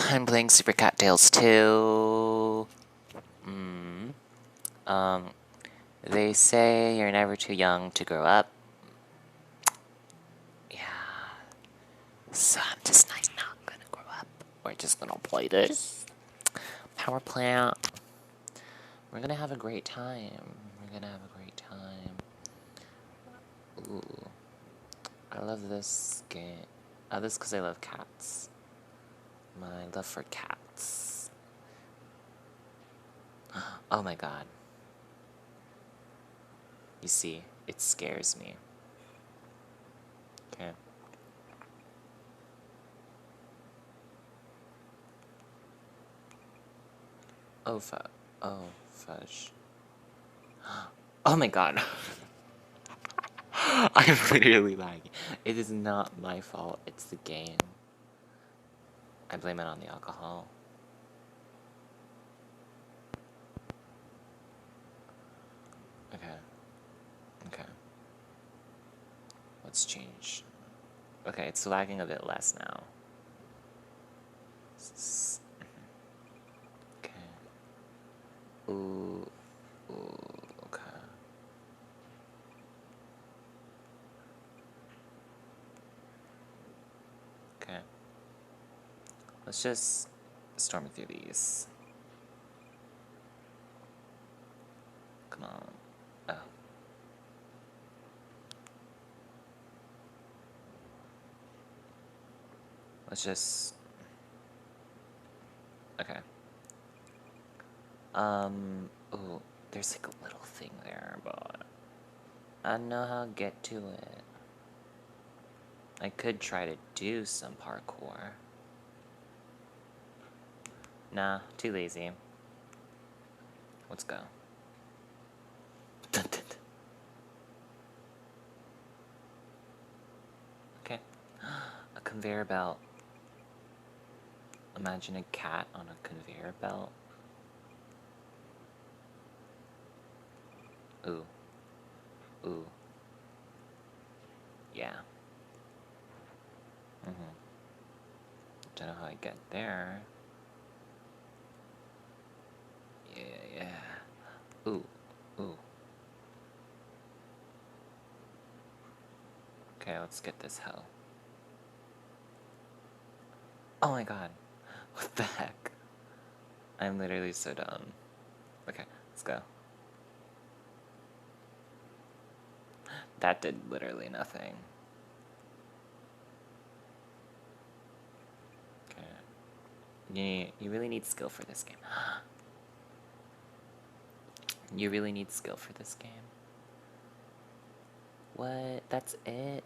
I'm playing Super Cat Tales 2. They say you're never too young to grow up. Yeah. So I'm just not gonna grow up. We're just gonna play this. Power plant. We're gonna have a great time. Ooh. I love this game. This because I love cats. My love for cats. Oh my god. You see, it scares me. Okay. Oh, fudge. Oh my god. I'm literally lagging. It is not my fault, it's the game. I blame it on the alcohol. Okay. Let's change. Okay, it's lagging a bit less now. Okay. Ooh, okay. Okay. Let's just storm through these. Come on. Oh. Let's just... Okay. Ooh, there's like a little thing there, but I don't know how to get to it. I could try to do some parkour. Nah, too lazy. Let's go. Okay. A conveyor belt. Imagine a cat on a conveyor belt. Ooh. Ooh. Yeah. Don't know how I get there. Yeah. Ooh. Okay, let's get this hell. Oh my god. What the heck? I'm literally so dumb. Okay, let's go. That did literally nothing. Okay. You really need skill for this game. You really need skill for this game. What? That's it?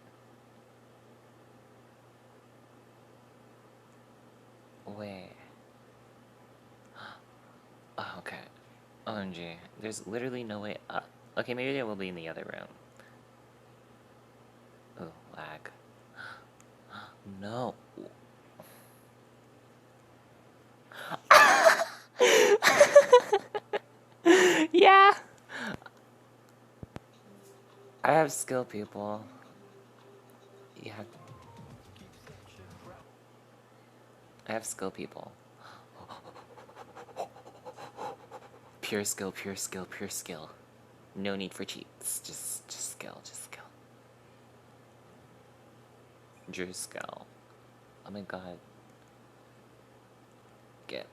Wait. Oh, okay. OMG. There's literally no way up. Okay, maybe there will be in the other room. Oh, lag. No. Yeah! I have skill, people. You have... I have skill, people. Pure skill. No need for cheats. Just skill. Drew skill. Oh my god. Get.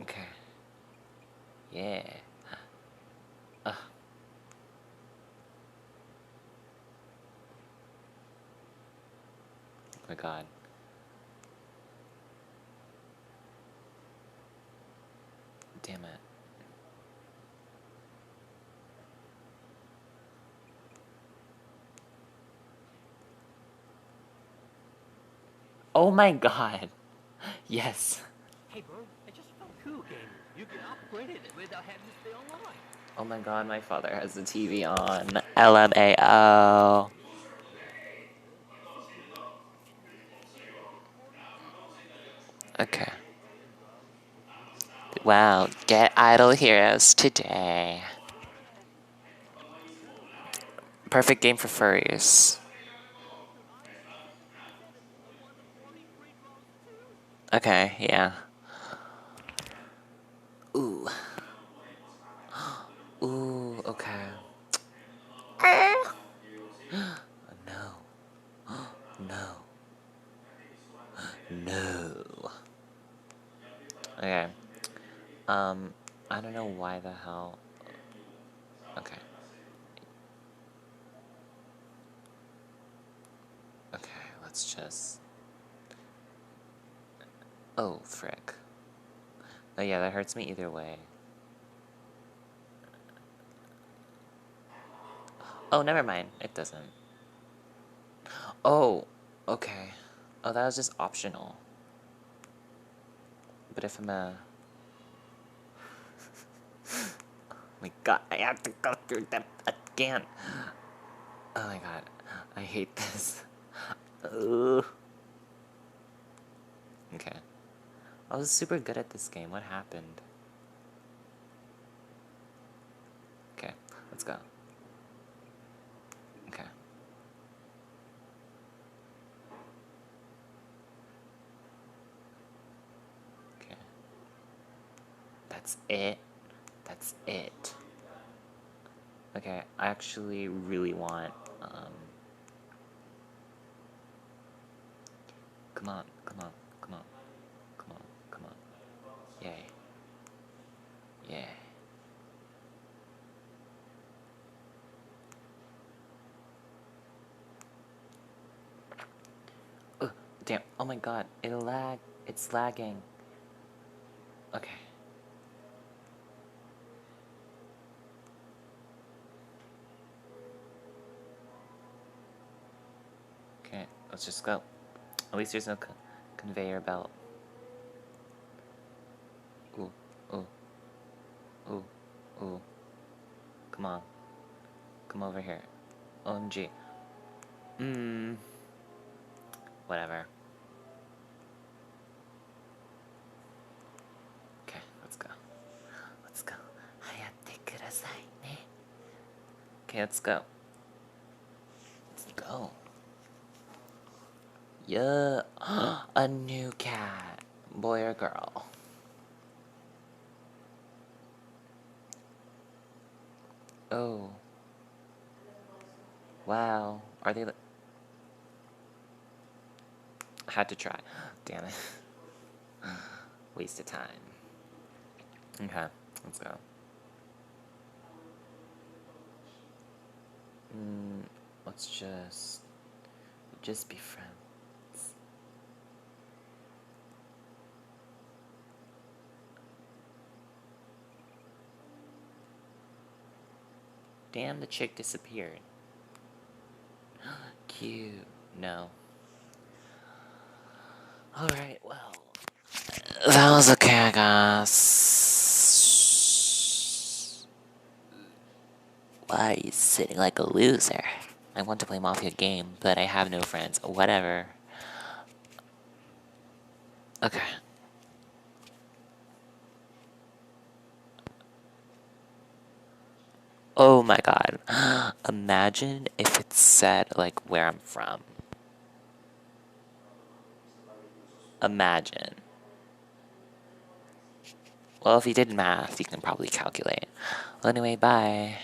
Okay. Yeah. Ugh. Oh my god. Damn it. Oh my god. Yes. Hey bro, I just found a cool game. You can upgrade it without having to stay online. Oh my god, my father has the TV on. LMAO. Okay. Wow, get Idol Heroes today. Perfect game for furries. Okay, yeah. Ooh. Ooh, okay. No. No. No. Okay. I don't know why the hell. Okay. Okay, let's just. Oh, frick. Oh, yeah, that hurts me either way. Oh, never mind. It doesn't. Oh, okay. Oh, that was just optional. But if I'm a. Oh my god, I have to go through them again. Oh my god, I hate this. Ugh. Okay. I was super good at this game. What happened? Okay, let's go. Okay. Okay. That's it. That's it. Okay, I actually really want, come on, come on, come on, come on, come on. Yay. Yay. Ugh, damn. Oh my god, it's lagging. Okay. Okay, let's just go. At least there's no conveyor belt. Ooh, ooh, ooh, ooh. Come on. Come over here. OMG. Whatever. Okay, let's go. Let's go. Hayate kudasai ne. Okay, let's go. Let's go. Yeah. A new cat. Boy or girl? Oh. Wow. Are they... Had to try. Damn it. Waste of time. Okay, let's go. Let's just be friends. Damn, the chick disappeared. Cute. No. Alright, well. That was okay, I guess. Why are you sitting like a loser? I want to play Mafia game, but I have no friends. Whatever. Okay. Oh my god. Imagine if it said, like, where I'm from. Imagine. Well, if you did math, you can probably calculate. Well, anyway, bye.